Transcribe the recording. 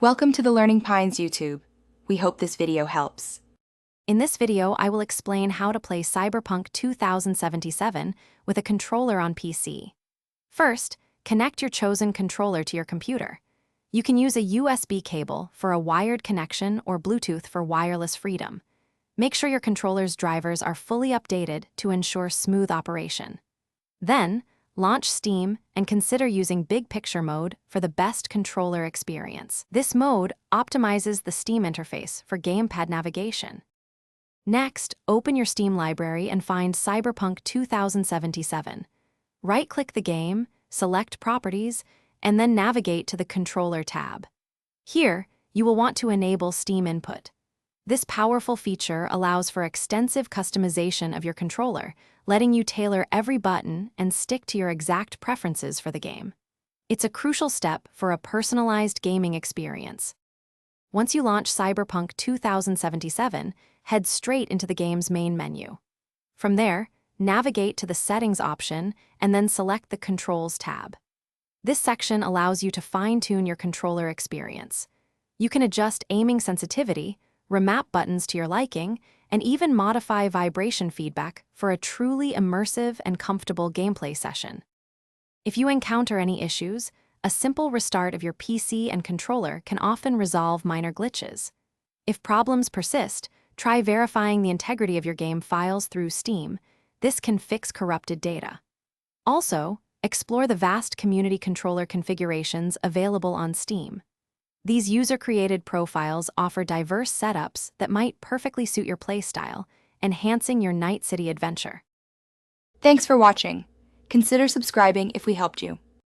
Welcome to the Learning Pines YouTube. We hope this video helps. In this video, I will explain how to play Cyberpunk 2077 with a controller on PC. First, connect your chosen controller to your computer. You can use a USB cable for a wired connection or Bluetooth for wireless freedom. Make sure your controller's drivers are fully updated to ensure smooth operation. Then, launch Steam and consider using Big Picture mode for the best controller experience. This mode optimizes the Steam interface for gamepad navigation. Next, open your Steam library and find Cyberpunk 2077. Right-click the game, select Properties, and then navigate to the Controller tab. Here, you will want to enable Steam input. This powerful feature allows for extensive customization of your controller, letting you tailor every button and stick to your exact preferences for the game. It's a crucial step for a personalized gaming experience. Once you launch Cyberpunk 2077, head straight into the game's main menu. From there, navigate to the Settings option and then select the Controls tab. This section allows you to fine-tune your controller experience. You can adjust aiming sensitivity, remap buttons to your liking, and even modify vibration feedback for a truly immersive and comfortable gameplay session. If you encounter any issues, a simple restart of your PC and controller can often resolve minor glitches. If problems persist, try verifying the integrity of your game files through Steam. This can fix corrupted data. Also, explore the vast community controller configurations available on Steam. These user-created profiles offer diverse setups that might perfectly suit your playstyle, enhancing your Night City adventure. Thanks for watching. Consider subscribing if we helped you.